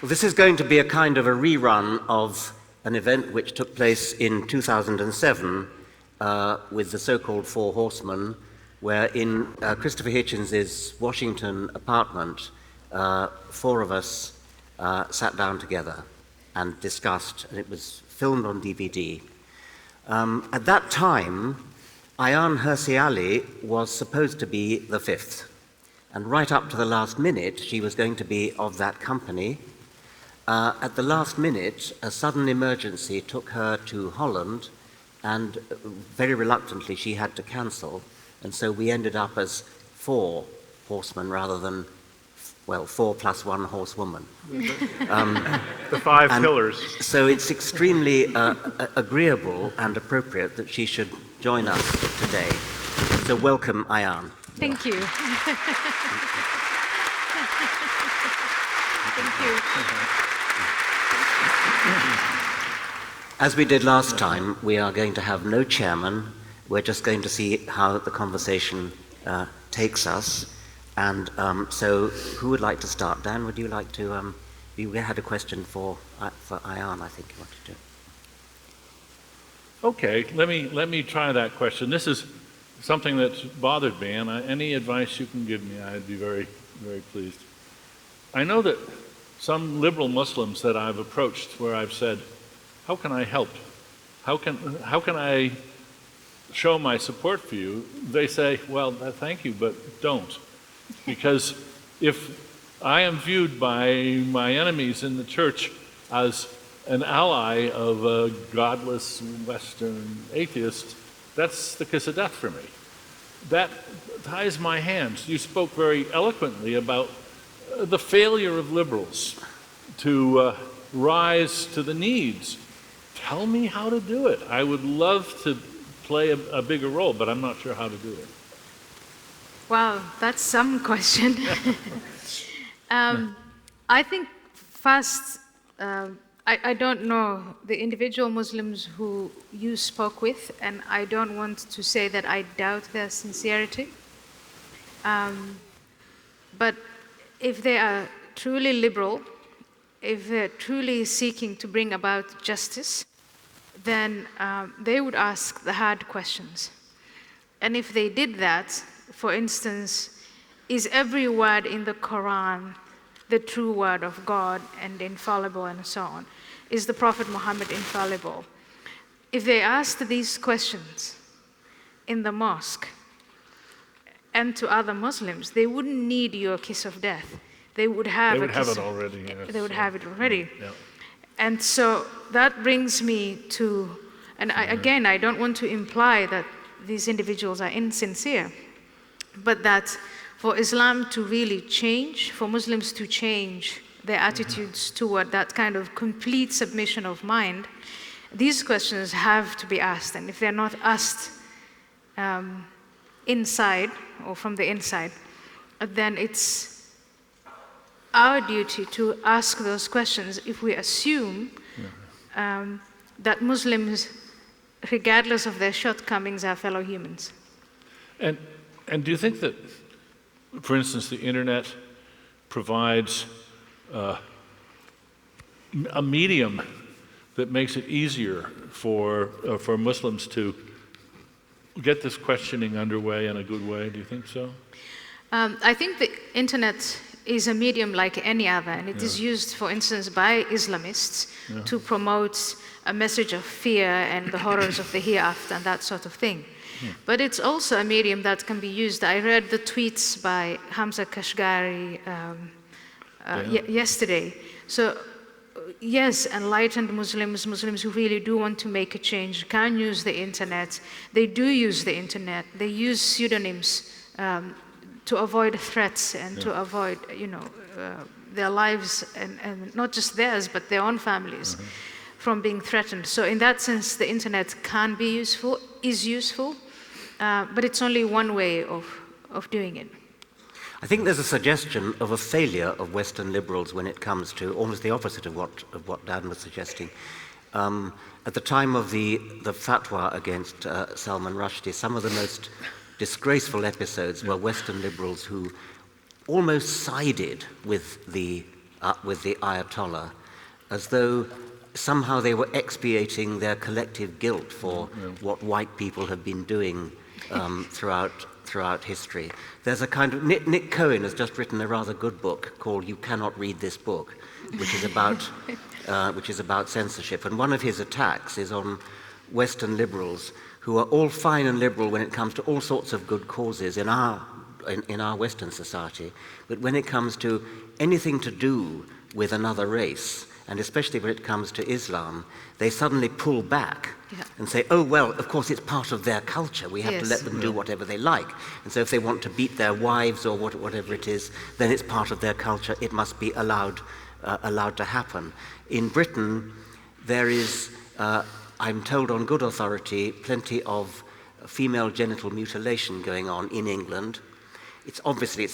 Well, this is going to be a kind of a rerun of an event which took place in 2007 with the so-called Four Horsemen, where in Christopher Hitchens's Washington apartment, four of us sat down together and discussed, and it was filmed on DVD. At that time, Ayaan Hirsi was supposed to be the fifth, and right up to the last minute, she was going to be of that company. At the last minute, a sudden emergency took her to Holland, and very reluctantly she had to cancel, and so we ended up as four horsemen rather than, well, 4 plus 1 horsewoman. The five pillars. So it's extremely agreeable and appropriate that she should join us today. So welcome, Ayaan. Thank you. Thank you. As we did last time, we are going to have no chairman. We're just going to see how the conversation takes us. And so who would like to start? Dan, would you like to, you had a question for Ayaan, I think you wanted to. Okay, let me try that question. This is something that's bothered me, and any advice you can give me, I'd be very, very pleased. I know that some liberal Muslims that I've approached where I've said, how can I help? How can I show my support for you? They say, well, thank you, but don't. Because if I am viewed by my enemies in the church as an ally of a godless Western atheist, that's the kiss of death for me. That ties my hands. You spoke very eloquently about the failure of liberals to rise to the needs. Tell me how to do it. I would love to play a bigger role, but I'm not sure how to do it. Wow, that's some question. I think first, I don't know the individual Muslims who you spoke with, and I don't want to say that I doubt their sincerity. But if they are truly liberal, if they're truly seeking to bring about justice, then they would ask the hard questions. And if they did that, for instance, is every word in the Quran the true word of God and infallible and so on? Is the Prophet Muhammad infallible? If they asked these questions in the mosque and to other Muslims, they wouldn't need your kiss of death. They would have it already. Yes. They would have it already. Yeah. And so that brings me to, and I don't want to imply that these individuals are insincere, but that for Islam to really change, for Muslims to change their attitudes toward that kind of complete submission of mind, these questions have to be asked. And if they're not asked inside or from the inside, then it's our duty to ask those questions if we assume that Muslims, regardless of their shortcomings, are fellow humans. And do you think that, for instance, the internet provides a medium that makes it easier for Muslims to get this questioning underway in a good way? Do you think so? I think the internet is a medium like any other, and it is used, for instance, by Islamists to promote a message of fear and the horrors of the hereafter and that sort of thing. But it's also a medium that can be used. I read the tweets by Hamza Kashgari yesterday. So yes, enlightened Muslims who really do want to make a change can use the internet. They do use the internet. They use pseudonyms to avoid threats and to avoid, their lives and not just theirs, but their own families from being threatened. So in that sense, the internet can be useful, is useful, but it's only one way of doing it. I think there's a suggestion of a failure of Western liberals when it comes to almost the opposite of what Dan was suggesting. At the time of the fatwa against Salman Rushdie, some of the most disgraceful episodes were Western liberals who almost sided with the with the Ayatollah, as though somehow they were expiating their collective guilt for what white people have been doing throughout history. There's a kind of Nick Cohen has just written a rather good book called "You Cannot Read This Book," which is about censorship. And one of his attacks is on Western liberals who are all fine and liberal when it comes to all sorts of good causes in our Western society, but when it comes to anything to do with another race, and especially when it comes to Islam, they suddenly pull back and say, oh, well, of course it's part of their culture. We have to let them do whatever they like. And so if they want to beat their wives or whatever it is, then it's part of their culture. It must be allowed to happen. In Britain, there is, I'm told on good authority, plenty of female genital mutilation going on in England. It's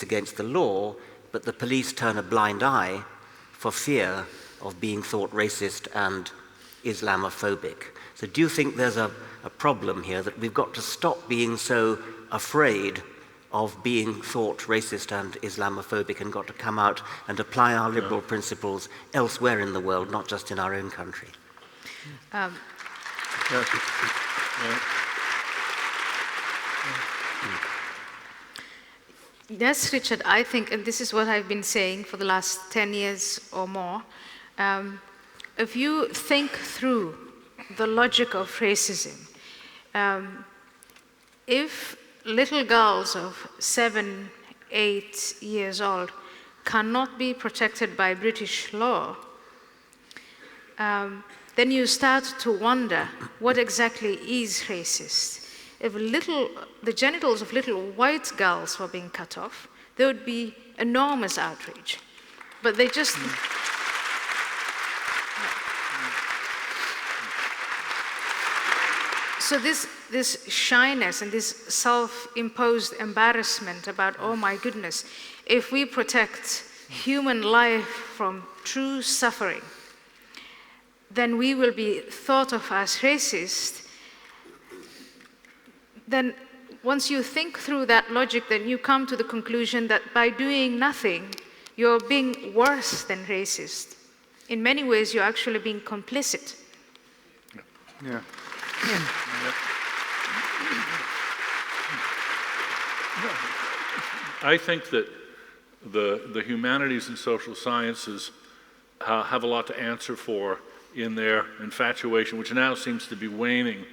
against the law, but the police turn a blind eye for fear of being thought racist and Islamophobic. So do you think there's a problem here, that we've got to stop being so afraid of being thought racist and Islamophobic and got to come out and apply our liberal principles elsewhere in the world, not just in our own country? Yes, Richard, I think, and this is what I've been saying for the last 10 years or more, if you think through the logic of racism, if little girls of 7, 8 years old cannot be protected by British law, then you start to wonder what exactly is racist. If the genitals of little white girls were being cut off, there would be enormous outrage. But they just... So this shyness and this self-imposed embarrassment about, oh my goodness, if we protect human life from true suffering, then we will be thought of as racist. Then once you think through that logic, then you come to the conclusion that by doing nothing, you're being worse than racist. In many ways, you're actually being complicit. Yeah. I think that the humanities and social sciences have a lot to answer for in their infatuation, which now seems to be waning,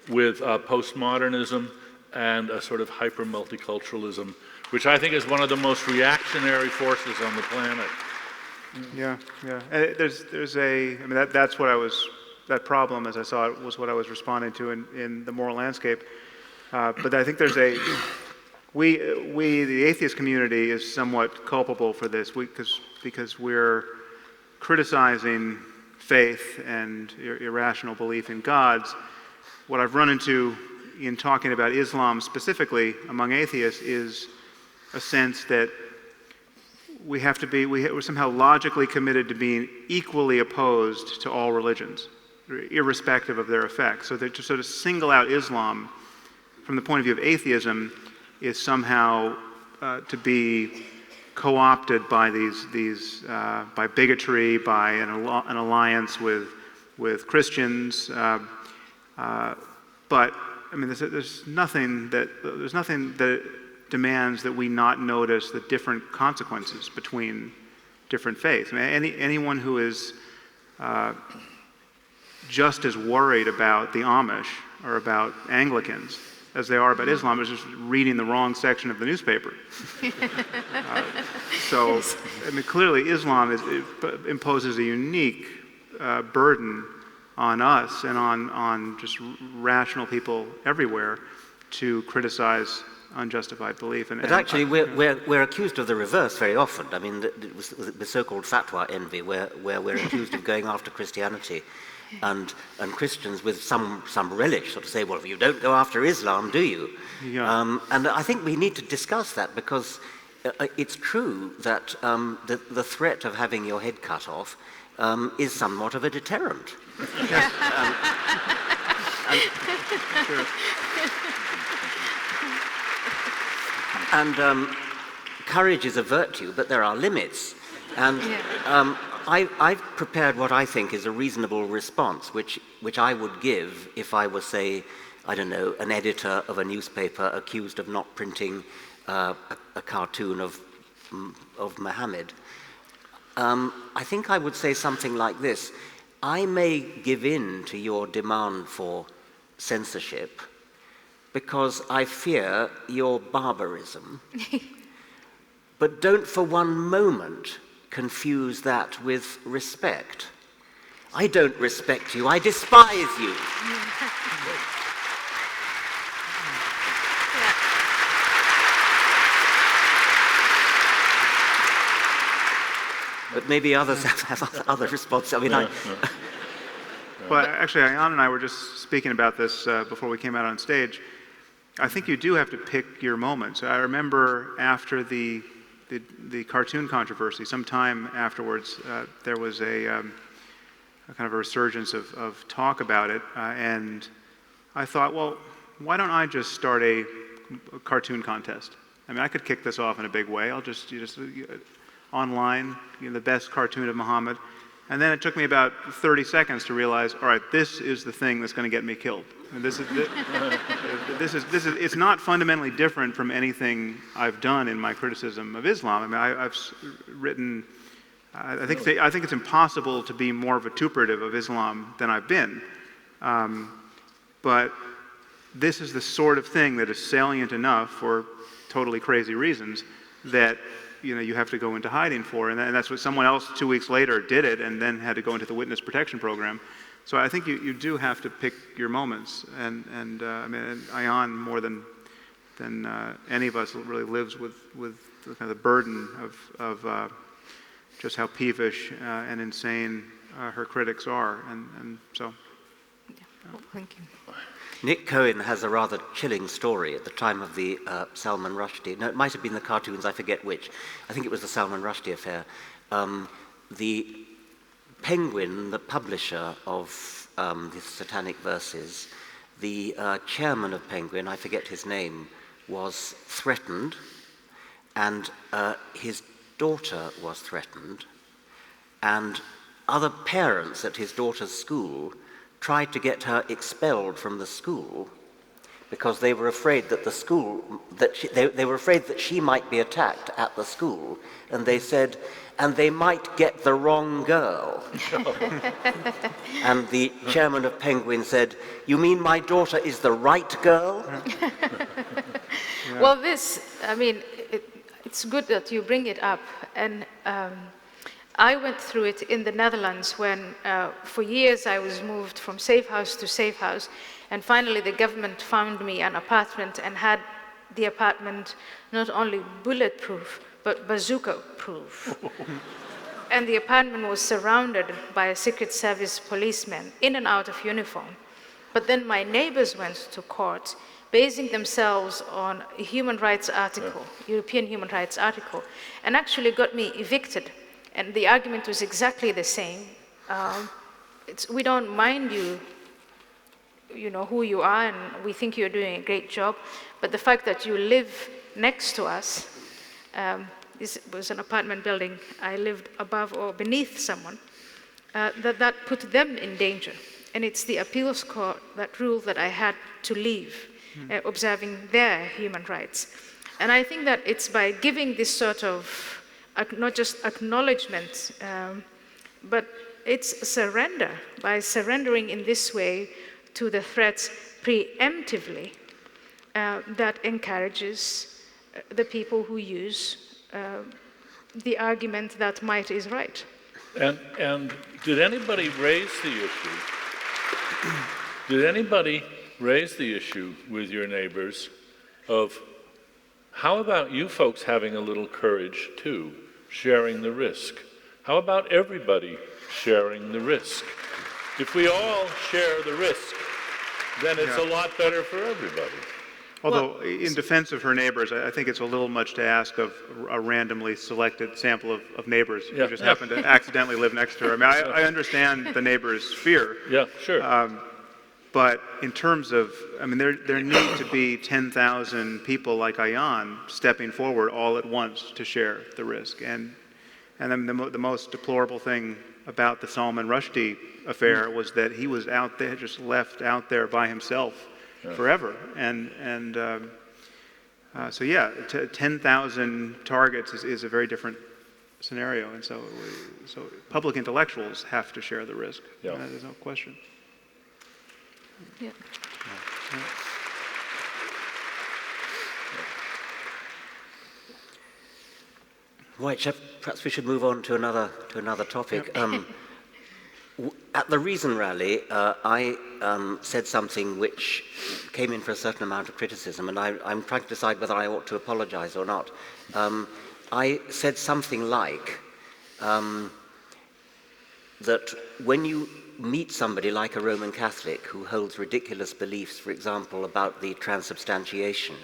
with postmodernism and a sort of hyper-multiculturalism, which I think is one of the most reactionary forces on the planet. Yeah. And that's what I was, that problem, as I saw it, was what I was responding to in the moral landscape. But I think there's we, the atheist community, is somewhat culpable for this, because we're criticizing faith and irrational belief in gods. What I've run into in talking about Islam specifically among atheists is a sense that we're somehow logically committed to being equally opposed to all religions, irrespective of their effects. So that to sort of single out Islam from the point of view of atheism is somehow to be co-opted by by bigotry, by an alliance with Christians. But I mean, there's nothing that demands that we not notice the different consequences between different faiths. I mean, anyone who is just as worried about the Amish or about Anglicans as they are about Islam is just reading the wrong section of the newspaper. So, I mean, clearly Islam imposes a unique burden on us and on just rational people everywhere to criticize unjustified belief. But actually, we're accused of the reverse very often. I mean, the so-called fatwa envy, where we're accused of going after Christianity, and Christians with some relish sort of say, well, you don't go after Islam, do you? Yeah. And I think we need to discuss that, because it's true that the threat of having your head cut off is somewhat of a deterrent. And courage is a virtue, but there are limits. And Yeah. I've prepared what I think is a reasonable response, which I would give if I was, say, I don't know, an editor of a newspaper accused of not printing a cartoon of Muhammad. I think I would say something like this. I may give in to your demand for censorship because I fear your barbarism, but don't for one moment confuse that with respect. I don't respect you, I despise you. But maybe others have other responses. I mean, Well, actually, Ayaan and I were just speaking about this before we came out on stage. I think you do have to pick your moments. I remember after the cartoon controversy, sometime afterwards, there was a kind of a resurgence of talk about it, and I thought, well, why don't I just start a cartoon contest? I mean, I could kick this off in a big way. I'll just online, the best cartoon of Muhammad. And then it took me about 30 seconds to realize, all right, this is the thing that's going to get me killed. And it's not fundamentally different from anything I've done in my criticism of Islam. I mean, I've written, I think it's impossible to be more vituperative of Islam than I've been. But this is the sort of thing that is salient enough for totally crazy reasons that you have to go into hiding for, and that's what someone else 2 weeks later did it, and then had to go into the witness protection program. So I think you do have to pick your moments, and I mean, Ayaan more than any of us really lives with the kind of the burden of just how peevish and insane her critics are, and so. Yeah. Well, thank you. Nick Cohen has a rather chilling story at the time of the Salman Rushdie. No, it might have been the cartoons, I forget which. I think it was the Salman Rushdie affair. The Penguin, the publisher of the Satanic Verses, the chairman of Penguin, I forget his name, was threatened, and his daughter was threatened, and other parents at his daughter's school tried to get her expelled from the school because they were afraid that they were afraid that she might be attacked at the school, and they said, and they might get the wrong girl. And the chairman of Penguin said, "You mean my daughter is the right girl?" Yeah. Well, I mean, it's good that you bring it up, and I went through it in the Netherlands when, for years, I was moved from safe house to safe house, and finally the government found me an apartment and had the apartment not only bulletproof, but bazooka-proof. And the apartment was surrounded by a Secret Service policeman in and out of uniform. But then my neighbors went to court, basing themselves on a human rights article, European human rights article, and actually got me evicted. And the argument was exactly the same. We don't mind you who you are, and we think you're doing a great job, but the fact that you live next to us, this was an apartment building, I lived above or beneath someone, that put them in danger. And it's the appeals court that ruled that I had to leave, observing their human rights. And I think that it's by giving this sort of not just acknowledgement, but it's surrender, by surrendering in this way to the threats preemptively, that encourages the people who use the argument that might is right. And did anybody raise the issue? Did anybody raise the issue with your neighbors of how about you folks having a little courage too, sharing the risk? How about everybody sharing the risk? If we all share the risk, then it's a lot better for everybody. Although, in defense of her neighbors, I think it's a little much to ask of a randomly selected sample of neighbors who just happen to accidentally live next to her. I mean, I understand the neighbor's fear. Yeah, sure. But in terms of, I mean, there need to be 10,000 people like Ayaan stepping forward all at once to share the risk. And And then the most deplorable thing about the Salman Rushdie affair was that he was out there, just left out there by himself forever. So yeah, 10,000 targets is a very different scenario, and so public intellectuals have to share the risk. Yeah. There's no question. Yeah. Right, perhaps we should move on to another topic. At the Reason rally, I said something which came in for a certain amount of criticism, and I'm trying to decide whether I ought to apologize or not. I said something like that when you meet somebody like a Roman Catholic who holds ridiculous beliefs, for example, about the transubstantiation,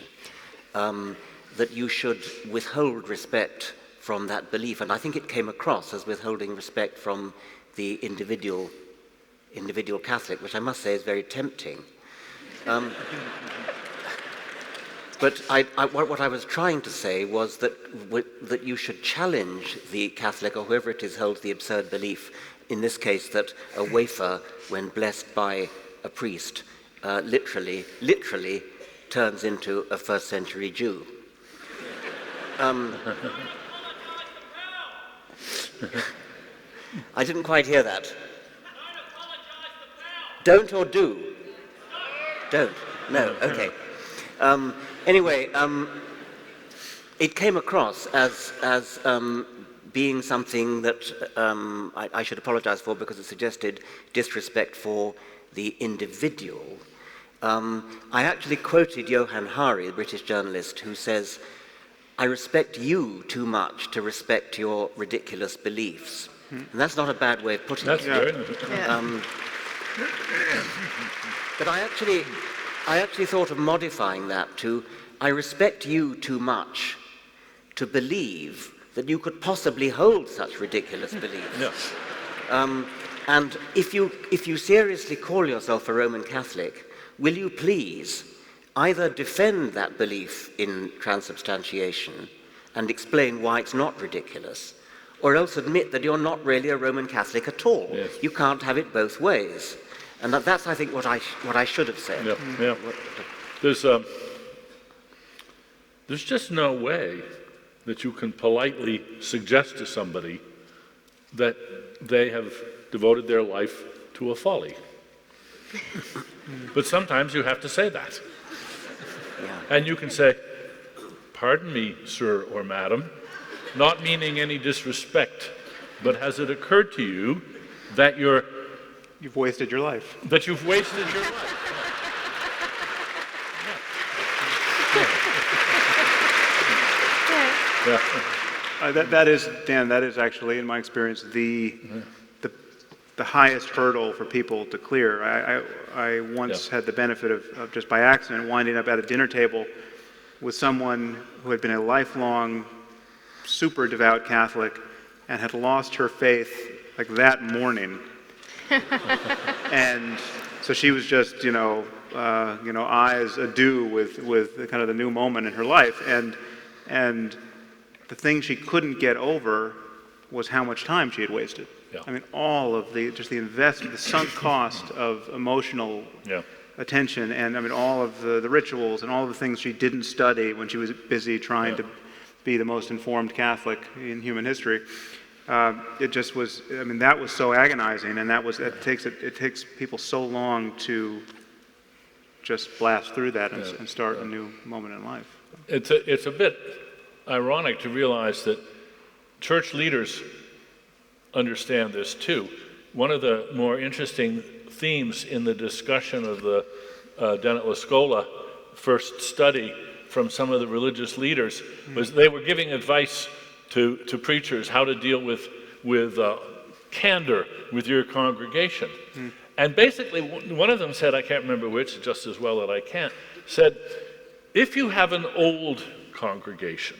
that you should withhold respect from that belief. And I think it came across as withholding respect from the individual Catholic, which I must say is very tempting. But what I was trying to say was that you should challenge the Catholic, or whoever it is holds the absurd belief, in this case that a wafer, when blessed by a priest, literally turns into a first century Jew. I didn't quite hear that. Don't or do? Don't. No. Okay. Anyway, it came across as being something that I should apologize for, because it suggested disrespect for the individual. I actually quoted Ayaan Hirsi, the British journalist, who says, "I respect you too much to respect your ridiculous beliefs." And that's not a bad way of putting it. That's good. Yeah. But I actually thought of modifying that to, "I respect you too much to believe that you could possibly hold such ridiculous beliefs." Yeah. And if you seriously call yourself a Roman Catholic, will you please either defend that belief in transubstantiation and explain why it's not ridiculous, or else admit that you're not really a Roman Catholic at all. Yes. You can't have it both ways. And that's, I think, what I should have said. Yeah. There's just no way that you can politely suggest to somebody that they have devoted their life to a folly. But sometimes you have to say that. Yeah. And you can say, "Pardon me, sir or madam, not meaning any disrespect, but has it occurred to you that You've wasted your life. you've wasted your life?" Yeah. That is, Dan, that is actually, in my experience, the highest hurdle for people to clear. I once had the benefit of just by accident winding up at a dinner table with someone who had been a lifelong, super devout Catholic and had lost her faith like that morning. And so she was just, eyes ado with kind of the new moment in her life. And the thing she couldn't get over was how much time she had wasted. Yeah. I mean, all of the investment, the sunk cost of emotional attention, and I mean, all of the rituals and all of the things she didn't study when she was busy trying to be the most informed Catholic in human history. It just was. I mean, that was so agonizing, and it takes people so long to just blast through that and start a new moment in life. It's a bit ironic to realize that church leaders understand this too. One of the more interesting themes in the discussion of the Dennett La Scola first study from some of the religious leaders was they were giving advice to preachers how to deal with candor with your congregation. And basically one of them said, I can't remember which, just as well that I can't, said, if you have an old congregation,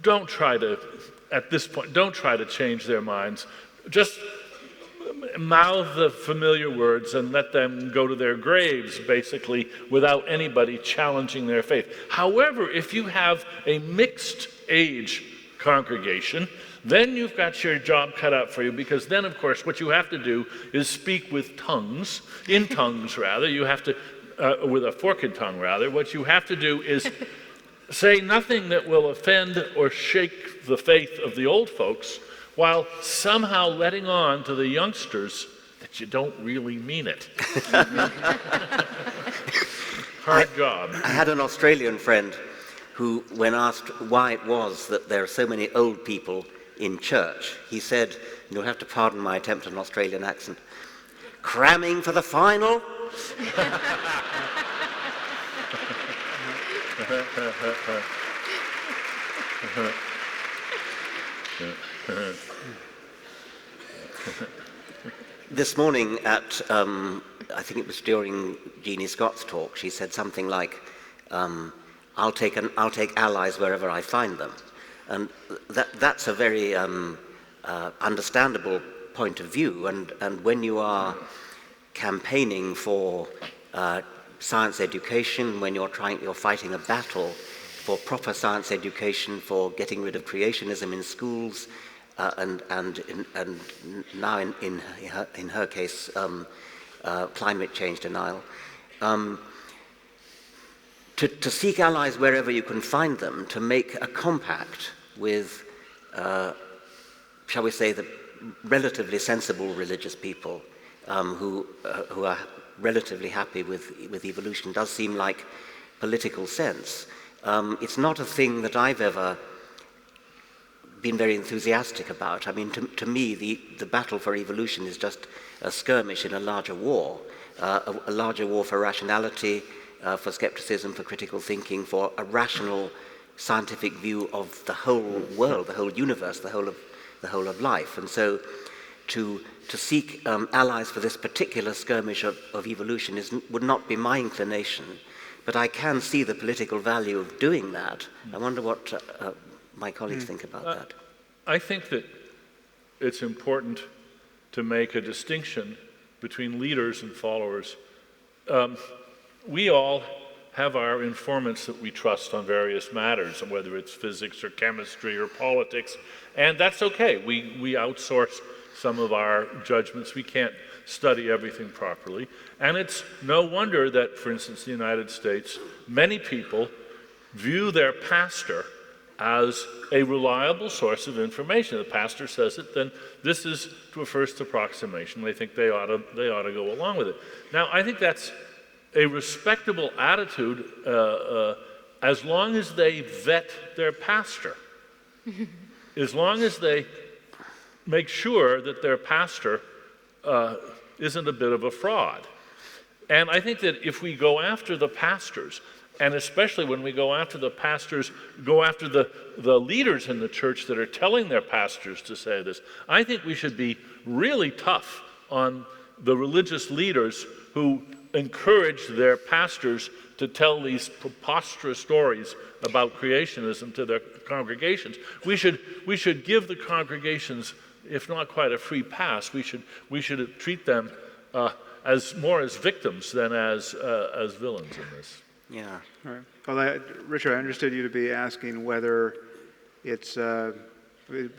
don't try to change their minds. Just mouth the familiar words and let them go to their graves, basically, without anybody challenging their faith. However, if you have a mixed age congregation, then you've got your job cut out for you, because then, of course, what you have to do is speak with tongues, in tongues rather. You have to, with a forked tongue rather. What you have to do is say nothing that will offend or shake the faith of the old folks, while somehow letting on to the youngsters that you don't really mean it. Hard job. I had an Australian friend who, when asked why it was that there are so many old people in church, he said, and you'll have to pardon my attempt at an Australian accent, cramming for the final? This morning at, I think it was during Jeannie Scott's talk, she said something like, I'll take allies wherever I find them. And that's a very understandable point of view. And when you are campaigning for science education, when you're fighting a battle for proper science education, for getting rid of creationism in schools, and now in her case, climate change denial. To seek allies wherever you can find them, to make a compact with, shall we say, the relatively sensible religious people who are relatively happy with evolution, does seem like political sense. It's not a thing that I've ever been very enthusiastic about. I mean, to me, the battle for evolution is just a skirmish in a larger war for rationality, for skepticism, for critical thinking, for a rational scientific view of the whole world, the whole universe, the whole of life. And so to seek allies for this particular skirmish of evolution would not be my inclination, but I can see the political value of doing that. I wonder what my colleagues think about that. I think that it's important to make a distinction between leaders and followers. We all have our informants that we trust on various matters, whether it's physics or chemistry or politics, and that's okay. We outsource some of our judgments. We can't study everything properly. And it's no wonder that, for instance, in the United States, many people view their pastor as a reliable source of information. The pastor says it, then this is to a first approximation. They think they ought to go along with it. Now, I think that's a respectable attitude as long as they vet their pastor. As long as they make sure that their pastor isn't a bit of a fraud. And I think that if we go after the pastors, and especially when we go after the pastors, go after the leaders in the church that are telling their pastors to say this, I think we should be really tough on the religious leaders who encourage their pastors to tell these preposterous stories about creationism to their congregations. We should give the congregations, if not quite a free pass, we should treat them as victims than as villains in this. Yeah. All right. Well, Richard, I understood you to be asking whether it's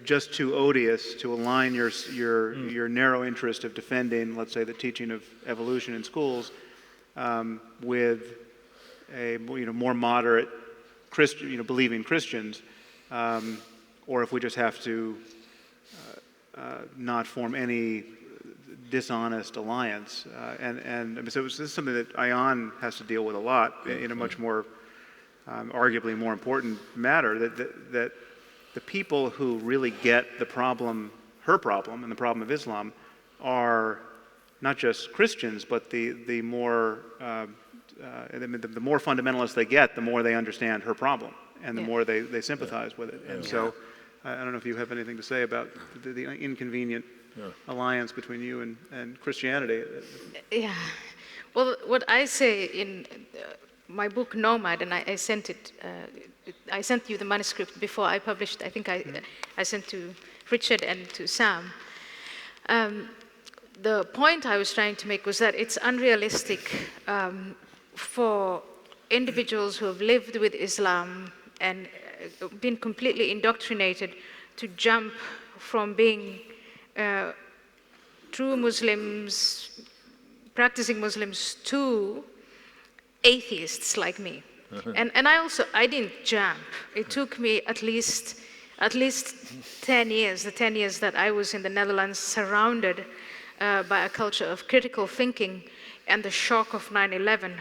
just too odious to align your narrow interest of defending, let's say, the teaching of evolution in schools with a more moderate Christian, believing Christians, or if we just have to not form any dishonest alliance. So this is something that Ayaan has to deal with a lot in a much more, arguably more important matter, that the people who really get the problem, her problem, and the problem of Islam are not just Christians, but the more fundamentalist they get, the more they understand her problem, and the more they sympathize with it. And so I don't know if you have anything to say about the inconvenient alliance between you and Christianity. Yeah. Well, what I say in my book Nomad, and I sent it, I sent you the manuscript before I published. I think I sent to Richard and to Sam. The point I was trying to make was that it's unrealistic for individuals who have lived with Islam and been completely indoctrinated to jump from being true Muslims, practicing Muslims, to atheists like me. And I didn't jump. It took me at least 10 years, the 10 years that I was in the Netherlands, surrounded by a culture of critical thinking and the shock of 9/11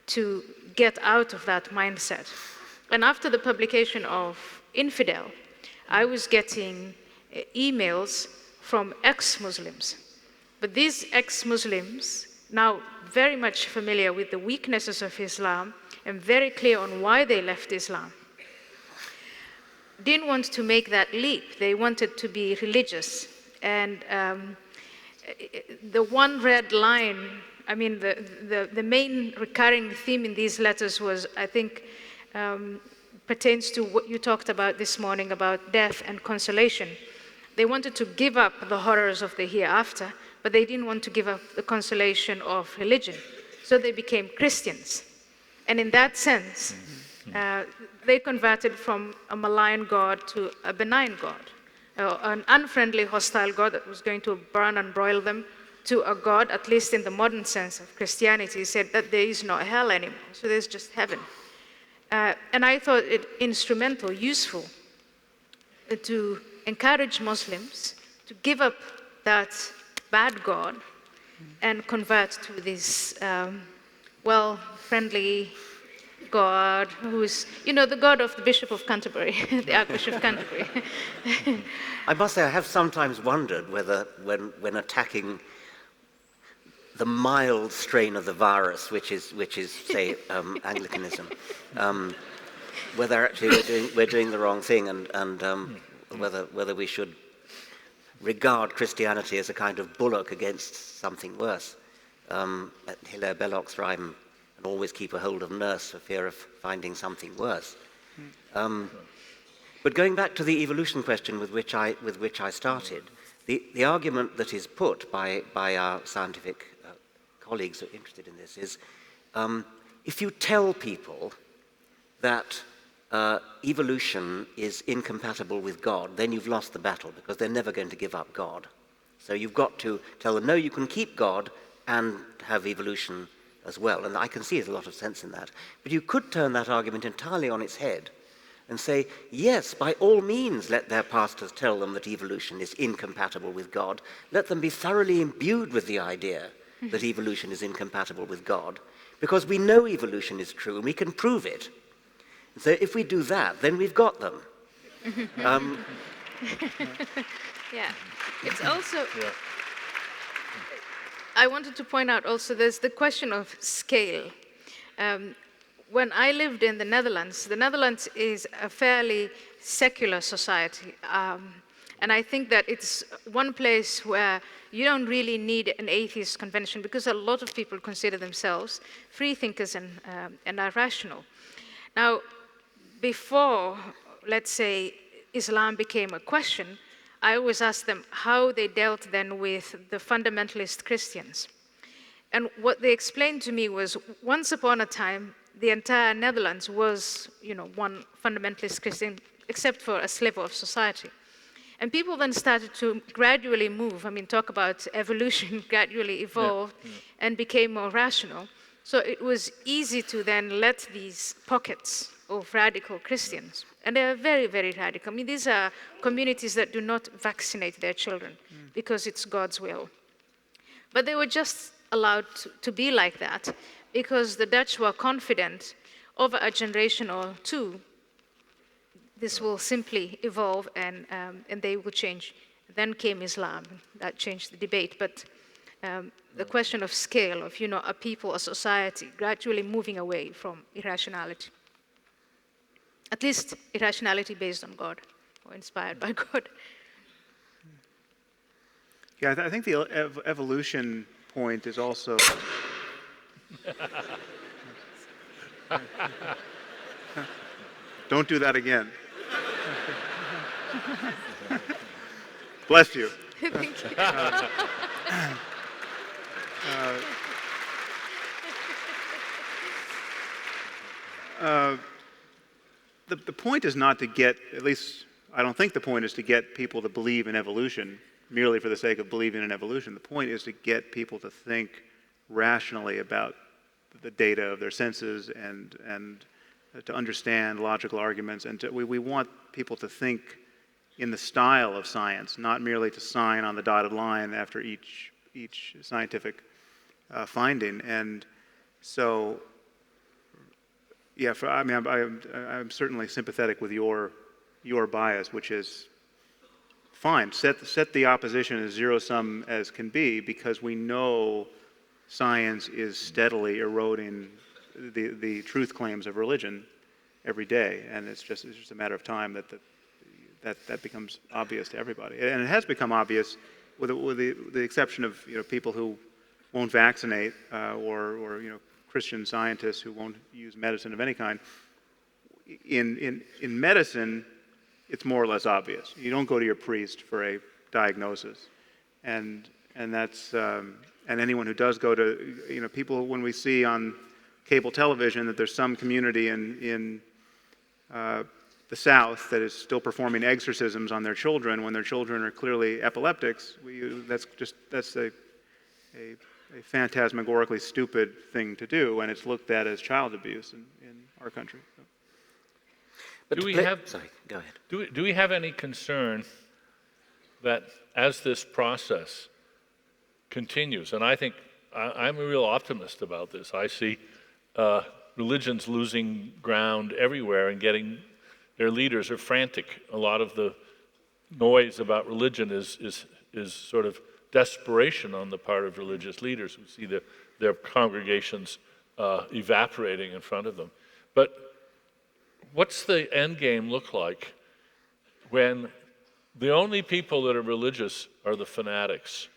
to get out of that mindset. And after the publication of Infidel, I was getting emails from ex-Muslims. But these ex-Muslims, now very much familiar with the weaknesses of Islam and very clear on why they left Islam, didn't want to make that leap. They wanted to be religious. And the one red line, I mean, the main recurring theme in these letters was, I think, pertains to what you talked about this morning about death and consolation. They wanted to give up the horrors of the hereafter, but they didn't want to give up the consolation of religion. So they became Christians. And in that sense, they converted from a malign God to a benign God, an unfriendly, hostile God that was going to burn and broil them, to a God, at least in the modern sense of Christianity, said that there is no hell anymore, so there's just heaven. And I thought it instrumental, useful, to encourage Muslims to give up that bad God and convert to this friendly God, who's, the God of the Bishop of Canterbury, the Archbishop of Canterbury. I must say, I have sometimes wondered whether, when attacking the mild strain of the virus, which is say, Anglicanism, whether actually we're doing the wrong thing, and whether we should regard Christianity as a kind of bulwark against something worse. Hilaire Belloc's rhyme, and always keep a hold of nurse for fear of finding something worse. But going back to the evolution question with which I started, the argument that is put by our scientific colleagues who are interested in this is, if you tell people that evolution is incompatible with God, then you've lost the battle, because they're never going to give up God. So you've got to tell them, no, you can keep God and have evolution as well. And I can see there's a lot of sense in that. But you could turn that argument entirely on its head and say, yes, by all means, let their pastors tell them that evolution is incompatible with God. Let them be thoroughly imbued with the idea that evolution is incompatible with God, because we know evolution is true and we can prove it. And so if we do that, then we've got them. Yeah, it's also... Yeah. I wanted to point out also there's the question of scale. When I lived in the Netherlands is a fairly secular society. And I think that it's one place where you don't really need an atheist convention, because a lot of people consider themselves free thinkers and are rational. Now, before, let's say, Islam became a question, I always asked them how they dealt then with the fundamentalist Christians. And what they explained to me was, once upon a time, the entire Netherlands was, one fundamentalist Christian, except for a sliver of society. And people then started to gradually move, talk about evolution, gradually evolved and became more rational. So it was easy to then let these pockets of radical Christians, and they are very, very radical. These are communities that do not vaccinate their children because it's God's will. But they were just allowed to be like that because the Dutch were confident over a generation or two, this will simply evolve and they will change. Then came Islam, that changed the debate. But the question of scale, of a people, a society, gradually moving away from irrationality. At least irrationality based on God, or inspired by God. Yeah, I think the evolution point is also... Don't do that again. Bless you. Thank you. the point is not to get, at least I don't think the point is to get people to believe in evolution merely for the sake of believing in evolution. The point is to get people to think rationally about the data of their senses and to understand logical arguments. And we want people to think in the style of science, not merely to sign on the dotted line after each scientific finding. And so, yeah, I'm certainly sympathetic with your bias, which is fine. Set the opposition as zero-sum as can be, because we know science is steadily eroding the truth claims of religion every day, and it's just a matter of time that becomes obvious to everybody. And it has become obvious, with the exception of people who won't vaccinate or Christian scientists who won't use medicine of any kind. In medicine, it's more or less obvious. You don't go to your priest for a diagnosis, and that's and anyone who does go to people, when we see on cable television that there's some community in the South that is still performing exorcisms on their children when their children are clearly epileptics, that's a phantasmagorically stupid thing to do, and it's looked at as child abuse in our country. So. But sorry, go ahead. Do we have any concern that as this process continues, and I think I'm a real optimist about this, I see religions losing ground everywhere and their leaders are frantic. A lot of the noise about religion is sort of desperation on the part of religious leaders who see their congregations evaporating in front of them. But what's the end game look like when the only people that are religious are the fanatics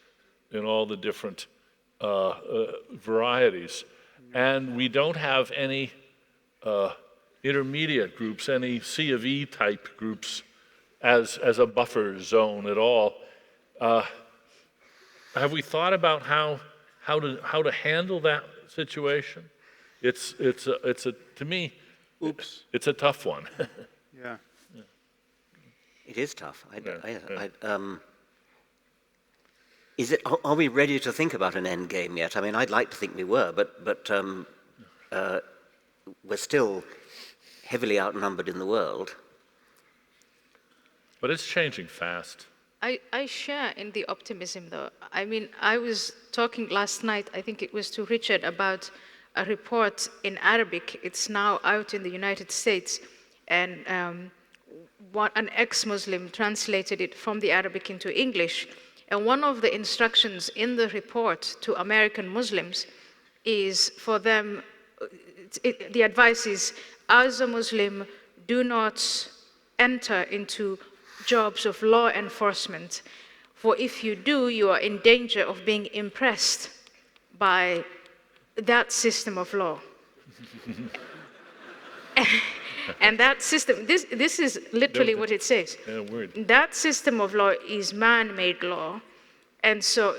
in all the different varieties, and we don't have any intermediate groups, any C of E type groups as a buffer zone at all? Have we thought about how to handle that situation? It's to me, oops, it's a tough one. Yeah. It is tough. Are we ready to think about an end game yet? I mean, I'd like to think we were, but we're still heavily outnumbered in the world. But it's changing fast. I share in the optimism, though. I mean, I was talking last night, I think it was to Richard, about a report in Arabic. It's now out in the United States, and an ex-Muslim translated it from the Arabic into English. And one of the instructions in the report to American Muslims is for them, the advice is, as a Muslim, do not enter into jobs of law enforcement, for if you do, you are in danger of being impressed by that system of law. And that system, this is literally what it says. That system of law is man-made law, and so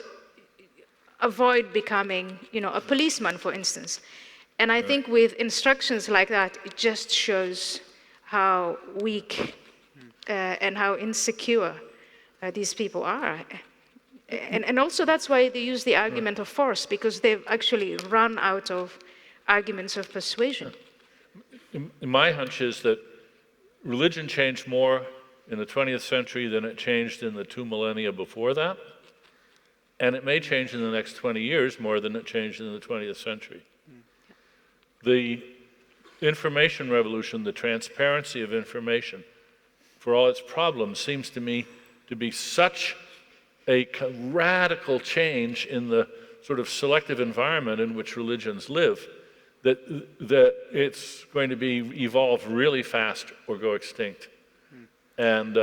avoid becoming, a policeman, for instance. And I think with instructions like that, it just shows how weak and how insecure these people are. And also that's why they use the argument of force, because they've actually run out of arguments of persuasion. My hunch is that religion changed more in the 20th century than it changed in the 2 millennia before that. And it may change in the next 20 years more than it changed in the 20th century. The information revolution, the transparency of information, for all its problems, seems to me to be such a radical change in the sort of selective environment in which religions live that it's going to evolve really fast or go extinct. And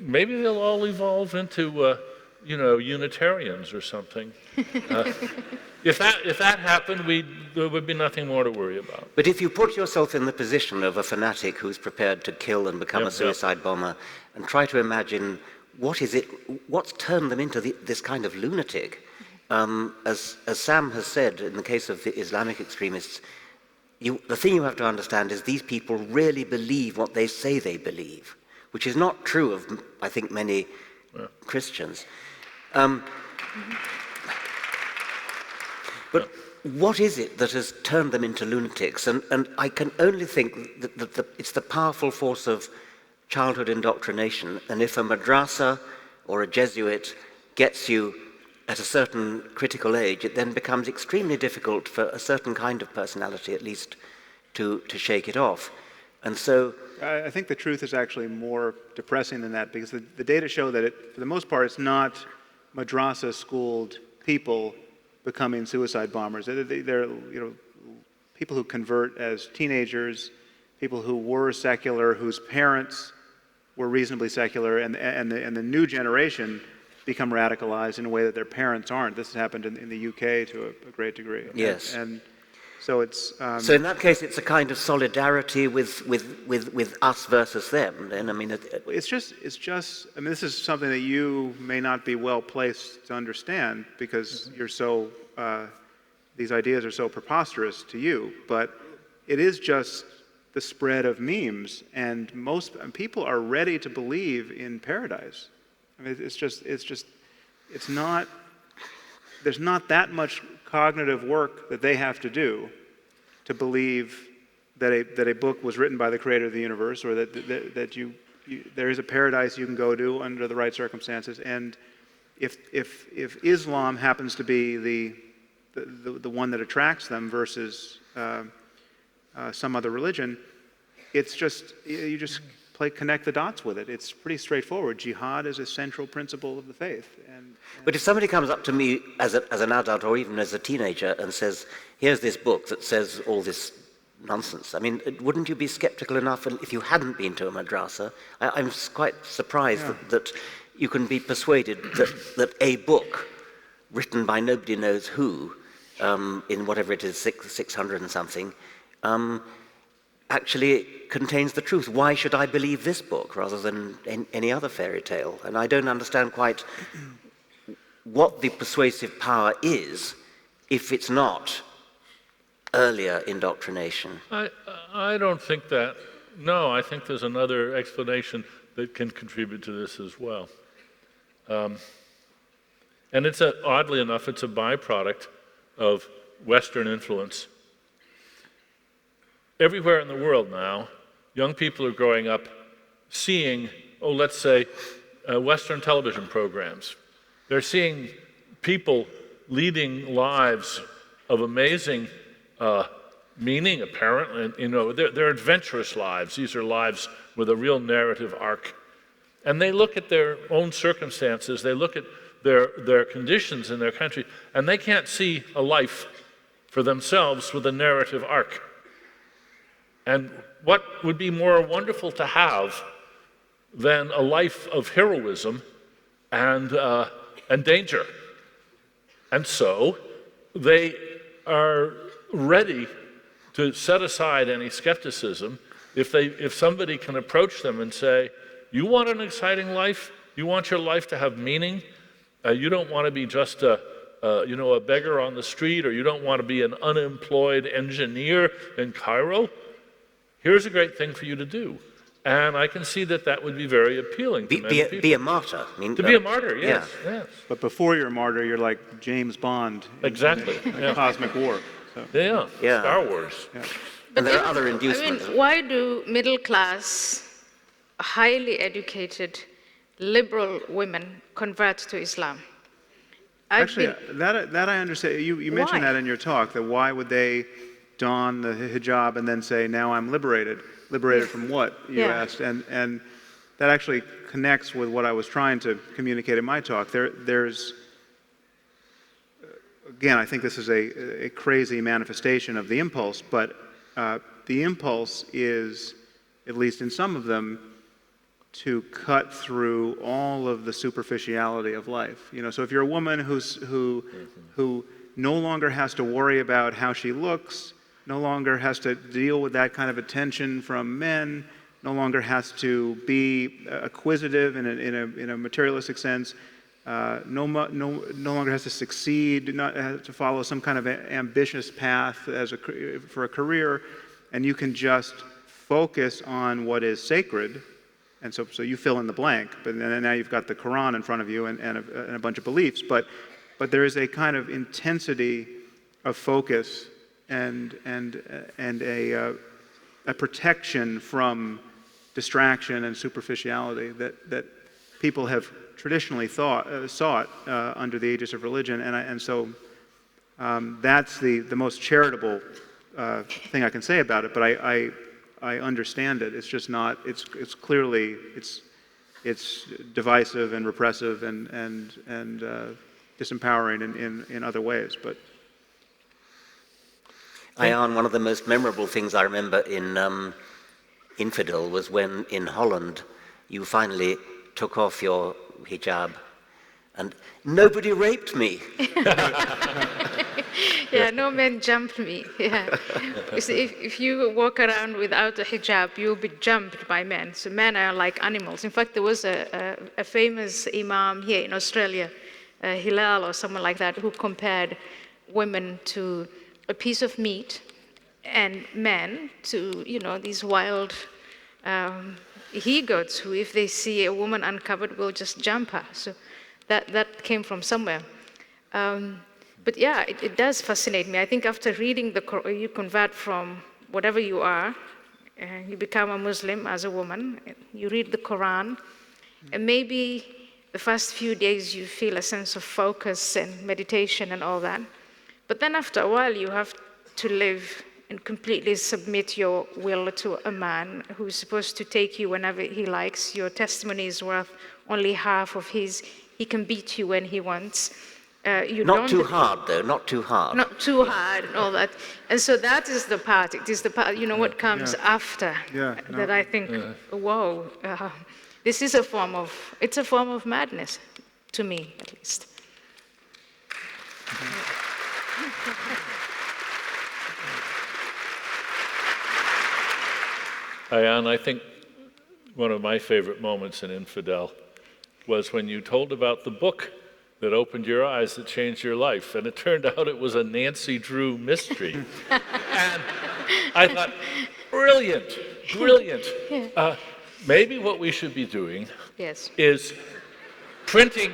maybe they'll all evolve into, Unitarians or something. If that happened, there would be nothing more to worry about. But if you put yourself in the position of a fanatic who's prepared to kill and become a suicide bomber, and try to imagine what's turned them into this kind of lunatic, as Sam has said, in the case of the Islamic extremists, the thing you have to understand is these people really believe what they say they believe, which is not true of, I think, many Christians. But what is it that has turned them into lunatics? And I can only think that it's the powerful force of childhood indoctrination. And if a madrasa or a Jesuit gets you at a certain critical age, it then becomes extremely difficult for a certain kind of personality, at least, to shake it off. And so I think the truth is actually more depressing than that, because the data show that for the most part, it's not madrasa-schooled people becoming suicide bombers. They're people who convert as teenagers, people who were secular, whose parents were reasonably secular, and the new generation become radicalized in a way that their parents aren't. This has happened in the UK to a great degree. Yes. And so it's... so in that case, it's a kind of solidarity with us versus them, then? I mean... It's just, I mean, this is something that you may not be well placed to understand, because you're so, these ideas are so preposterous to you, but it is just the spread of memes, and most people are ready to believe in paradise. I mean, it's not, there's not that much cognitive work that they have to do to believe that a book was written by the creator of the universe, or that there is a paradise you can go to under the right circumstances. And if Islam happens to be the one that attracts them versus some other religion, it's just, you just connect the dots with it. It's pretty straightforward. Jihad is a central principle of the faith. But if somebody comes up to me as an adult or even as a teenager and says, here's this book that says all this nonsense, I mean, wouldn't you be skeptical enough if you hadn't been to a madrasa? I'm quite surprised that you can be persuaded that a book written by nobody knows who, in whatever it is, 600 and something, actually contains the truth. Why should I believe this book rather than any other fairy tale? And I don't understand quite what the persuasive power is if it's not earlier indoctrination. I don't think that. No, I think there's another explanation that can contribute to this as well. And oddly enough, it's a byproduct of Western influence. Everywhere in the world now, young people are growing up seeing, let's say, Western television programs. They're seeing people leading lives of amazing meaning, apparently. They're adventurous lives. These are lives with a real narrative arc. And they look at their own circumstances, they look at their conditions in their country, and they can't see a life for themselves with a narrative arc. And what would be more wonderful to have than a life of heroism and danger? And so they are ready to set aside any skepticism if somebody can approach them and say, you want an exciting life? You want your life to have meaning? You don't want to be just a beggar on the street, or you don't want to be an unemployed engineer in Cairo? Here's a great thing for you to do. And I can see that would be very appealing to many people. Be a martyr. I mean, to be a martyr, yes, yes. But before you're a martyr, you're like James Bond. Exactly. In Cosmic War. So. Yeah, Star Wars. Yeah. And there are other inducements. I mean, why do middle-class, highly educated, liberal women convert to Islam? Actually, that I understand. You mentioned that in your talk, that why would they don the hijab and then say, now I'm liberated? Liberated from what, you asked? And that actually connects with what I was trying to communicate in my talk. There's, again, I think this is a crazy manifestation of the impulse, but the impulse is, at least in some of them, to cut through all of the superficiality of life. So if you're a woman who no longer has to worry about how she looks, no longer has to deal with that kind of attention from men, no longer has to be acquisitive in a materialistic sense, no longer has to succeed, not has to follow some kind of ambitious path for a career, and you can just focus on what is sacred. And so you fill in the blank, but then now you've got the Quran in front of you and a bunch of beliefs. But there is a kind of intensity of focus and a protection from distraction and superficiality that people have traditionally sought under the aegis of religion. And so that's the most charitable thing I can say about it. But I understand it. It's just not. It's clearly it's divisive and repressive and disempowering in other ways. But Ayaan, one of the most memorable things I remember in Infidel was when in Holland you finally took off your hijab, and nobody raped me. Yeah, no man jumped me. Yeah. You see, if you walk around without a hijab, you'll be jumped by men. So men are like animals. In fact, there was a famous imam here in Australia, Hilal or someone like that, who compared women to a piece of meat and men to, these wild he-goats who, if they see a woman uncovered, will just jump her. So that came from somewhere. But yeah, it does fascinate me. I think after reading the Quran, you convert from whatever you are, you become a Muslim as a woman, you read the Quran, and maybe the first few days you feel a sense of focus and meditation and all that. But then after a while, you have to live and completely submit your will to a man who is supposed to take you whenever he likes. Your testimony is worth only half of his. He can beat you when he wants. Not too hard, though, not too hard. Not too hard and all that. And so that is the part, it is the part, what comes after that I think, whoa, this is a form of madness, to me at least. Ayaan, I think one of my favorite moments in Infidel was when you told about the book that opened your eyes, that changed your life. And it turned out it was a Nancy Drew mystery. And I thought, brilliant. Maybe what we should be doing is printing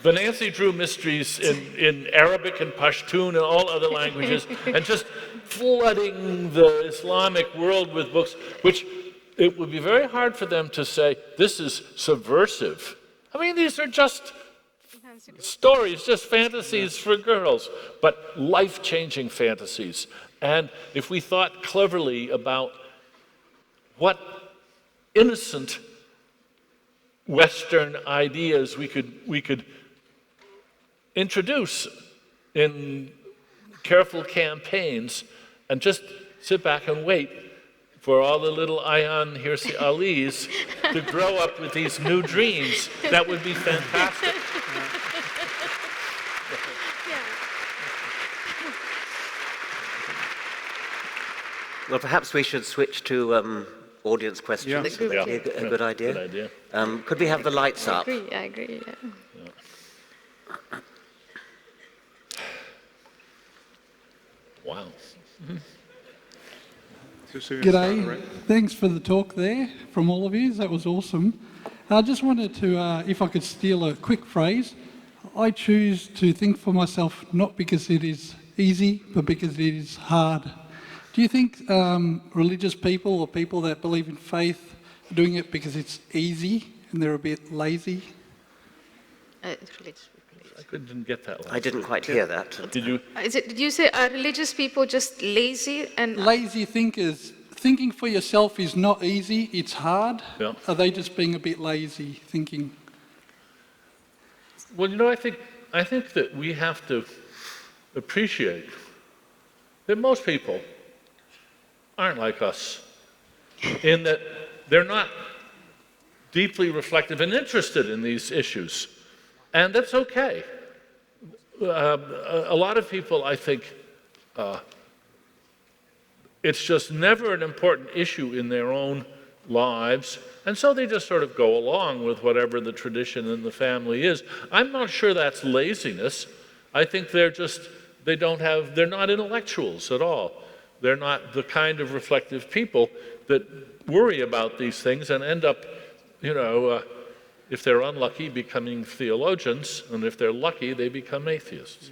the Nancy Drew mysteries in Arabic and Pashtun and all other languages, and just flooding the Islamic world with books, which it would be very hard for them to say, this is subversive. I mean, these are just stories, just fantasies for girls, but life-changing fantasies. And if we thought cleverly about what innocent Western ideas we could introduce in careful campaigns, and just sit back and wait for all the little Ayaan Hirsi Alis to grow up with these new dreams, that would be fantastic. Well, perhaps we should switch to audience questions. Yeah. Would be a good idea. Good idea. Could we have the lights up? I agree. Yeah. Wow. G'day. Right? Thanks for the talk there from all of you. That was awesome. I just wanted to, if I could steal a quick phrase, I choose to think for myself not because it is easy, but because it is hard. Do you think religious people or people that believe in faith are doing it because it's easy and they're a bit lazy? I didn't get that last. I didn't quite hear that. Did you? Did you say, are religious people just lazy and... Lazy thinkers. Thinking for yourself is not easy, it's hard. Yeah. Are they just being a bit lazy thinking? Well, I think that we have to appreciate that most people aren't like us, in that they're not deeply reflective and interested in these issues. And that's okay. A lot of people, I think, it's just never an important issue in their own lives, and so they just sort of go along with whatever the tradition in the family is. I'm not sure that's laziness. I think they're not intellectuals at all. They're not the kind of reflective people that worry about these things and end up, if they're unlucky, becoming theologians, and if they're lucky, they become atheists.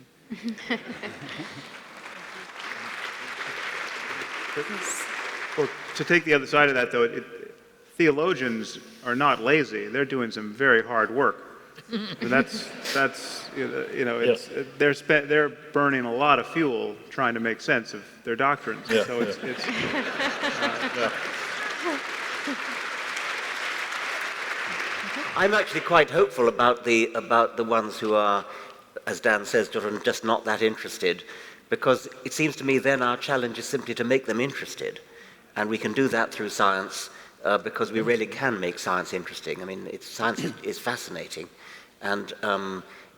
Well, to take the other side of that, though, theologians are not lazy. They're doing some very hard work. And they're burning a lot of fuel trying to make sense of their doctrines. Yeah, so I'm actually quite hopeful about the ones who are, as Dan says, just not that interested, because it seems to me then our challenge is simply to make them interested, and we can do that through science because we really can make science interesting. I mean, science is fascinating, and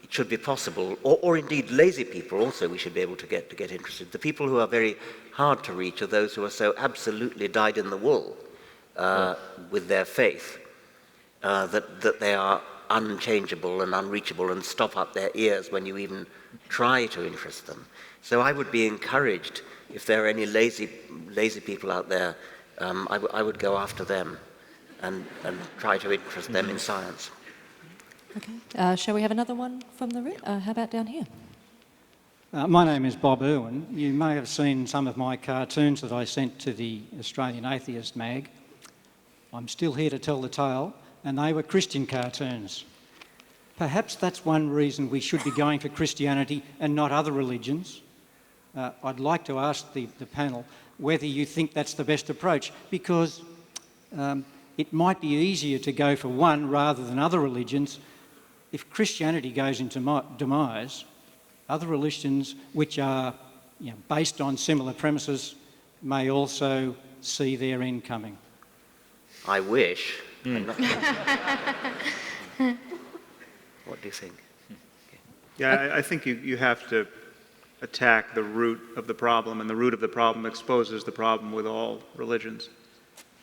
it should be possible, or indeed lazy people also we should be able to get interested. The people who are very hard to reach are those who are so absolutely dyed in the wool with their faith. That they are unchangeable and unreachable and stop up their ears when you even try to interest them. So I would be encouraged, if there are any lazy people out there, I would go after them and try to interest them in science. Okay. Shall we have another one from the room? How about down here? My name is Bob Irwin. You may have seen some of my cartoons that I sent to the Australian Atheist mag. I'm still here to tell the tale. And they were Christian cartoons. Perhaps that's one reason we should be going for Christianity and not other religions. I'd like to ask the panel whether you think that's the best approach, because it might be easier to go for one rather than other religions. If Christianity goes into demise, other religions which are based on similar premises may also see their end coming. I wish. What do you think? Yeah, I think you have to attack the root of the problem, and the root of the problem exposes the problem with all religions.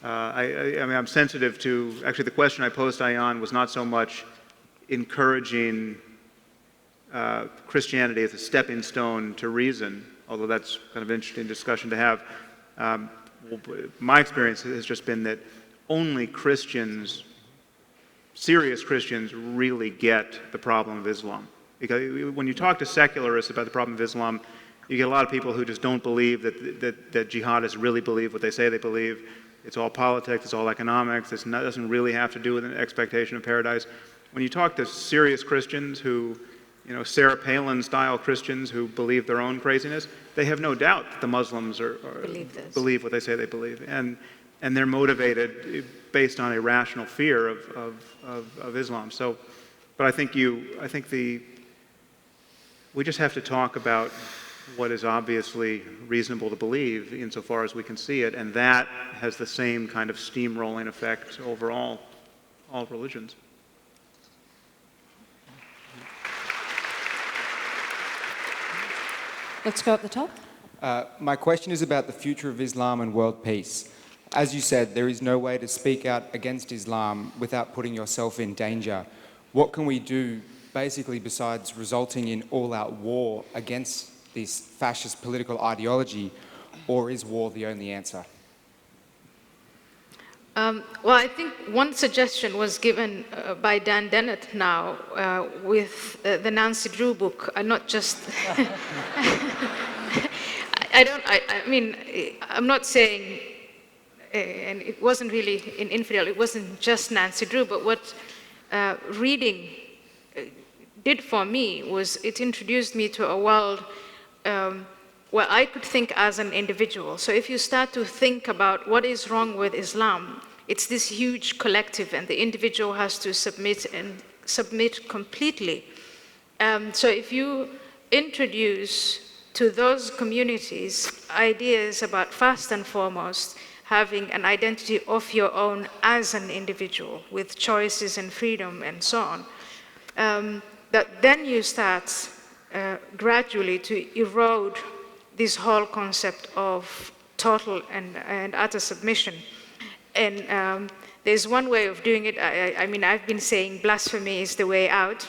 I'm sensitive to, actually the question I posed to Ayaan was not so much encouraging Christianity as a stepping stone to reason, although that's kind of an interesting discussion to have. My experience has just been that only Christians, serious Christians, really get the problem of Islam. Because when you talk to secularists about the problem of Islam, you get a lot of people who just don't believe that jihadists really believe what they say they believe. It's all politics, it's all economics, it doesn't really have to do with an expectation of paradise. When you talk to serious Christians who, Sarah Palin-style Christians who believe their own craziness, they have no doubt that the Muslims believe what they say they believe. And they're motivated based on a rational fear of Islam. But I think we just have to talk about what is obviously reasonable to believe insofar as we can see it, and that has the same kind of steamrolling effect over all religions. Let's go up the top. My question is about the future of Islam and world peace. As you said, there is no way to speak out against Islam without putting yourself in danger. What can we do, basically, besides resulting in all-out war against this fascist political ideology, or is war the only answer? Well, I think one suggestion was given by Dan Dennett now with the Nancy Drew book, not just... I'm not saying... and it wasn't really in Infidel, it wasn't just Nancy Drew, but what reading did for me was it introduced me to a world where I could think as an individual. So if you start to think about what is wrong with Islam, it's this huge collective, and the individual has to submit completely. So if you introduce to those communities ideas about, first and foremost, having an identity of your own as an individual with choices and freedom and so on, that then you start gradually to erode this whole concept of total and utter submission. And there's one way of doing it. I mean, I've been saying blasphemy is the way out.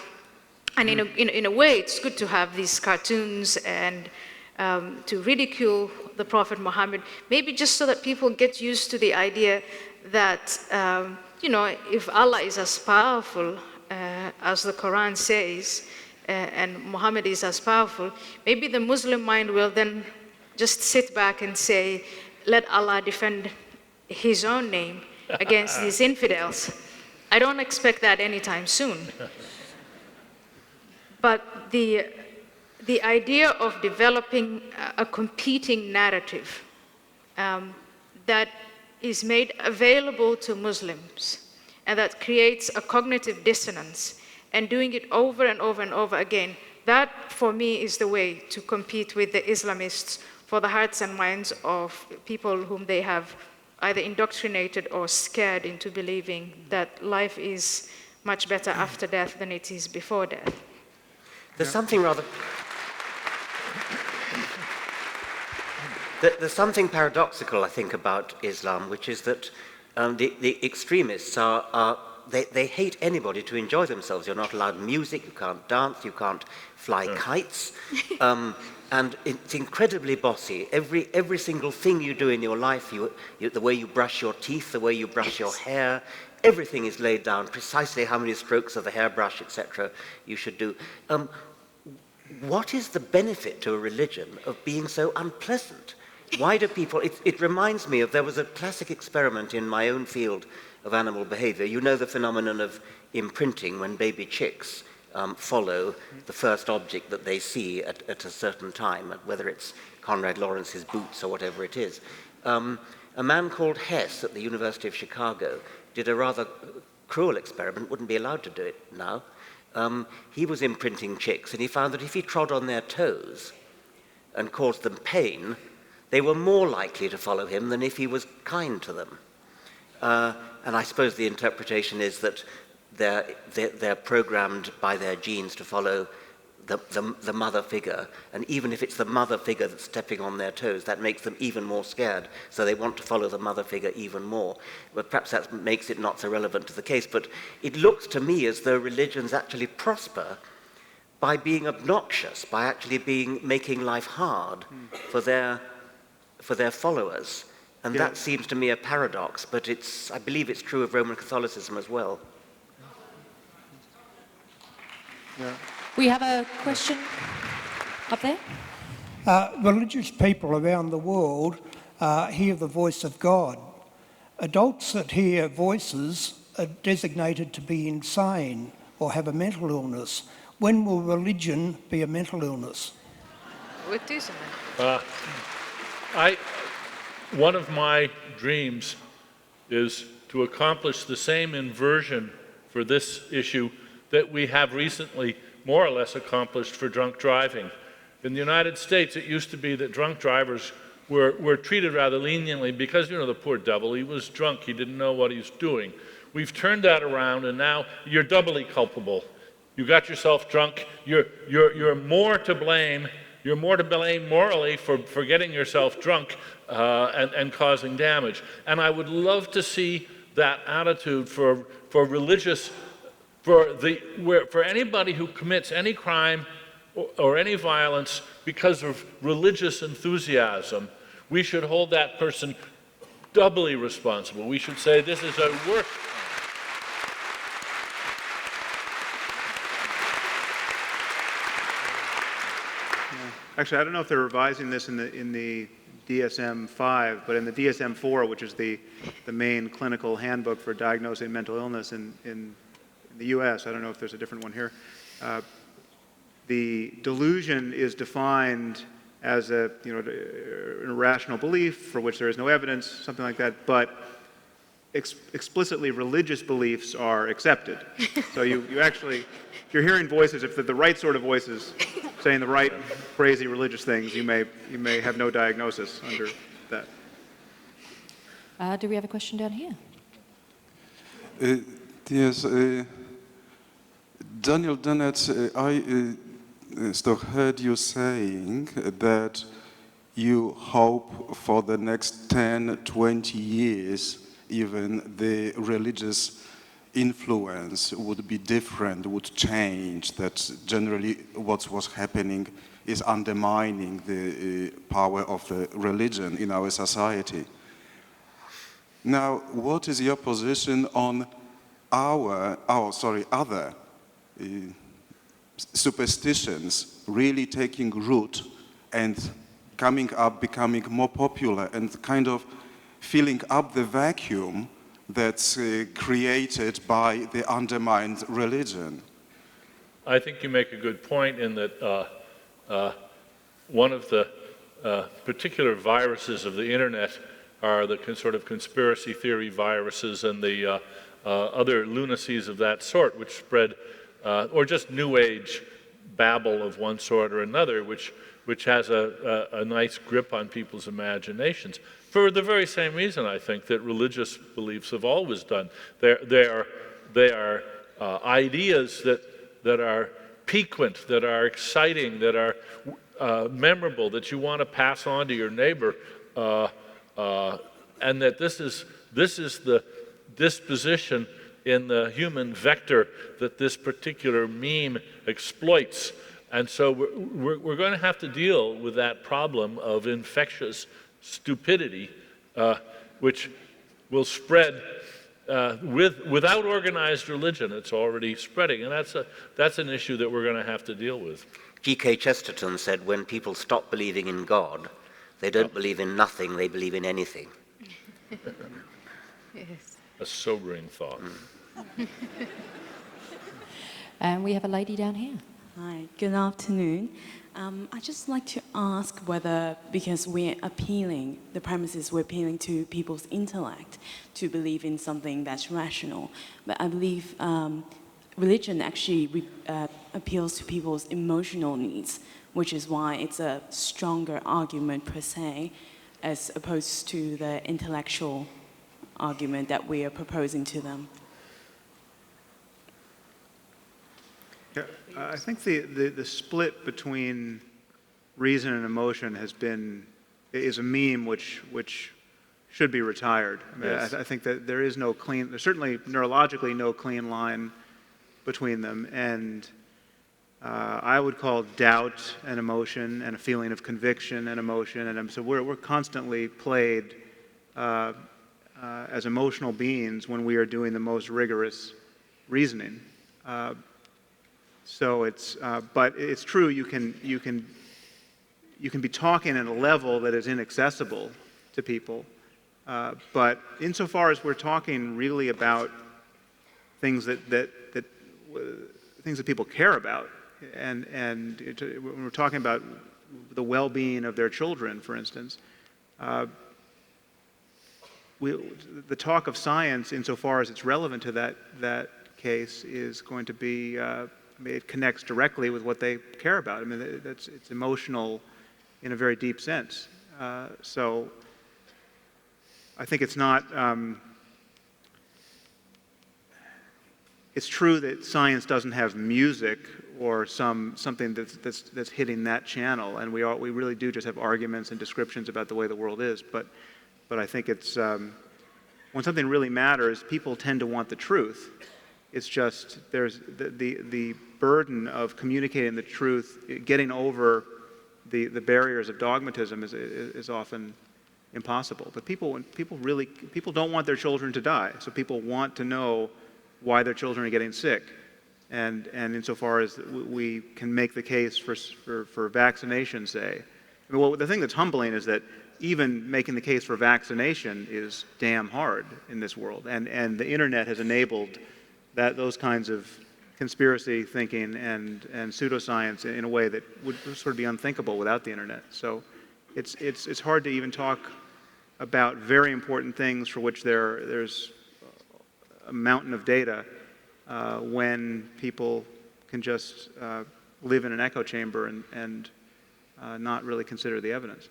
And in a way, it's good to have these cartoons and to ridicule the Prophet Muhammad, maybe just so that people get used to the idea that, if Allah is as powerful as the Quran says, and Muhammad is as powerful, maybe the Muslim mind will then just sit back and say, let Allah defend his own name against these infidels. I don't expect that anytime soon. But the idea of developing a competing narrative that is made available to Muslims and that creates a cognitive dissonance, and doing it over and over and over again, that for me is the way to compete with the Islamists for the hearts and minds of people whom they have either indoctrinated or scared into believing that life is much better after death than it is before death. There's something rather... There's something paradoxical, I think, about Islam, which is that the extremists they hate anybody to enjoy themselves. You're not allowed music, you can't dance, you can't fly kites, and it's incredibly bossy. Every single thing you do in your life, the way you brush your teeth, the way you brush your hair, everything is laid down, precisely how many strokes of the hairbrush, etc., you should do. What is the benefit to a religion of being so unpleasant? Why do people... It reminds me of, there was a classic experiment in my own field of animal behavior. You know the phenomenon of imprinting, when baby chicks follow the first object that they see at a certain time, whether it's Conrad Lawrence's boots or whatever it is. A man called Hess at the University of Chicago did a rather cruel experiment, wouldn't be allowed to do it now. He was imprinting chicks, and he found that if he trod on their toes and caused them pain, they were more likely to follow him than if he was kind to them. And I suppose the interpretation is that they're programmed by their genes to follow the mother figure, and even if it's the mother figure that's stepping on their toes, that makes them even more scared, so they want to follow the mother figure even more. But perhaps that makes it not so relevant to the case, but it looks to me as though religions actually prosper by being obnoxious, by actually making life hard for their followers. And that seems to me a paradox, but I believe it's true of Roman Catholicism as well. Yeah. We have a question up there. Religious people around the world hear the voice of God. Adults that hear voices are designated to be insane or have a mental illness. When will religion be a mental illness? What is it? One of my dreams is to accomplish the same inversion for this issue that we have recently more or less accomplished for drunk driving. In the United States, it used to be that drunk drivers were treated rather leniently because, the poor devil, he was drunk, he didn't know what he was doing. We've turned that around, and now you're doubly culpable. You got yourself drunk, you're more to blame. You're more to blame morally for getting yourself drunk and causing damage. And I would love to see that attitude for religious, for anybody who commits any crime or any violence because of religious enthusiasm. We should hold that person doubly responsible. We should say this is a worse. Actually, I don't know if they're revising this in the DSM-5, but in the DSM-4, which is the main clinical handbook for diagnosing mental illness in the U.S., I don't know if there's a different one here, the delusion is defined as an irrational belief for which there is no evidence, something like that, but explicitly religious beliefs are accepted. So you actually, if you're hearing voices, if they're the right sort of voices, saying the right crazy religious things, you may have no diagnosis under that. Do we have a question down here? Yes, Daniel Dennett, I heard you saying that you hope for the next 10, 20 years even the religious influence would be different, would change, that generally what was happening is undermining the power of the religion in our society. Now, what is your position on other superstitions really taking root and coming up, becoming more popular and kind of filling up the vacuum that's created by the undermined religion? I think you make a good point in that one of the particular viruses of the internet are the sort of conspiracy theory viruses and the other lunacies of that sort, which spread, or just New Age babble of one sort or another, which has a nice grip on people's imaginations. For the very same reason, I think, that religious beliefs have always done. They are ideas that are piquant, that are exciting, that are memorable, that you want to pass on to your neighbor, and that this is the disposition in the human vector that this particular meme exploits. And so we're going to have to deal with that problem of infectious stupidity, which will spread without organized religion. It's already spreading, and that's an issue that we're going to have to deal with. G.K. Chesterton said, when people stop believing in God, they don't believe in nothing, they believe in anything. Yes. A sobering thought. And we have a lady down here. Hi, good afternoon. I'd just like to ask whether, because we're appealing, the premise is we're appealing to people's intellect to believe in something that's rational, but I believe religion actually appeals to people's emotional needs, which is why it's a stronger argument per se, as opposed to the intellectual argument that we are proposing to them. Yeah, I think the split between reason and emotion is a meme which should be retired. I mean, Yes. I think that there's certainly neurologically no clean line between them, and I would call doubt an emotion and a feeling of conviction an emotion, and so we're constantly played as emotional beings when we are doing the most rigorous reasoning. So but it's true. You can be talking at a level that is inaccessible to people, but insofar as we're talking really about things that people care about, and when we're talking about the well-being of their children, for instance, the talk of science, insofar as it's relevant to that case, is going to be it connects directly with what they care about. I mean, it's emotional in a very deep sense. So I think it's not. It's true that science doesn't have music or something that's hitting that channel, and we really do just have arguments and descriptions about the way the world is. But I think it's when something really matters, people tend to want the truth. It's just there's the burden of communicating the truth, getting over the barriers of dogmatism is often impossible. But people don't want their children to die, so people want to know why their children are getting sick. And insofar as we can make the case for vaccination, say, I mean, well, the thing that's humbling is that even making the case for vaccination is damn hard in this world, and the internet has enabled those kinds of conspiracy thinking and pseudoscience in a way that would sort of be unthinkable without the internet. So it's hard to even talk about very important things for which there's a mountain of data when people can just live in an echo chamber and not really consider the evidence.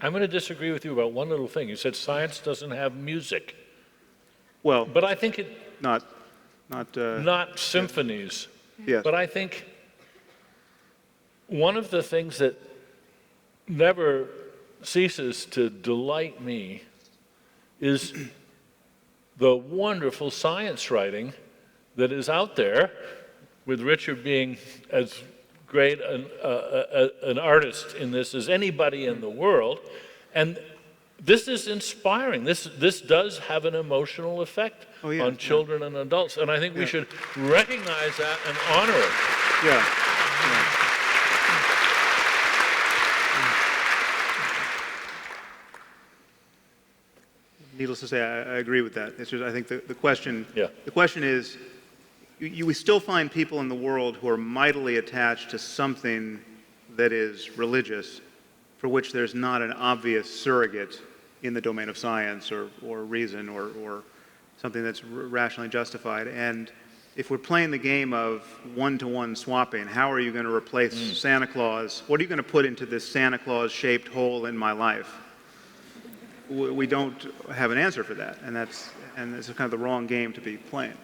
I'm going to disagree with you about one little thing. You said science doesn't have music. Well, but I think not symphonies. Yes. But I think one of the things that never ceases to delight me is the wonderful science writing that is out there, with Richard being as great an artist in this as anybody in the world. And this is inspiring. This does have an emotional effect on children and adults. And I think we should recognize that and honor it. Yeah. Needless to say, I agree with that. It's just, I think the question is, we still find people in the world who are mightily attached to something that is religious, for which there's not an obvious surrogate in the domain of science or reason or something that's rationally justified. And if we're playing the game of one-to-one swapping, how are you going to replace Santa Claus? What are you going to put into this Santa Claus-shaped hole in my life? We don't have an answer for that, and it's kind of the wrong game to be playing.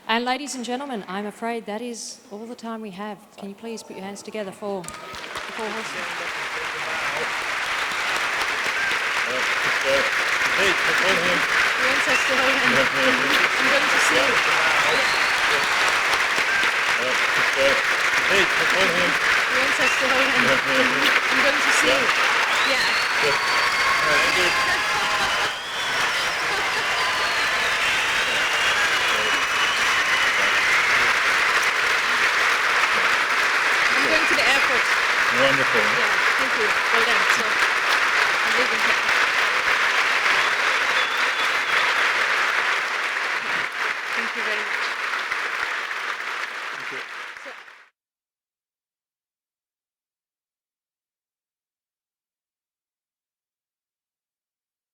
And ladies and gentlemen, I'm afraid that is all the time we have. Can you please put your hands together for the four horsemen? Hey, hold him. He wants us to hold him. I'm going to see. Hey, hold him. He wants us to hold him. I'm going to see. Yeah. I'm going to the airport. Wonderful. Yeah, thank you. Well done. So, I'm leaving here.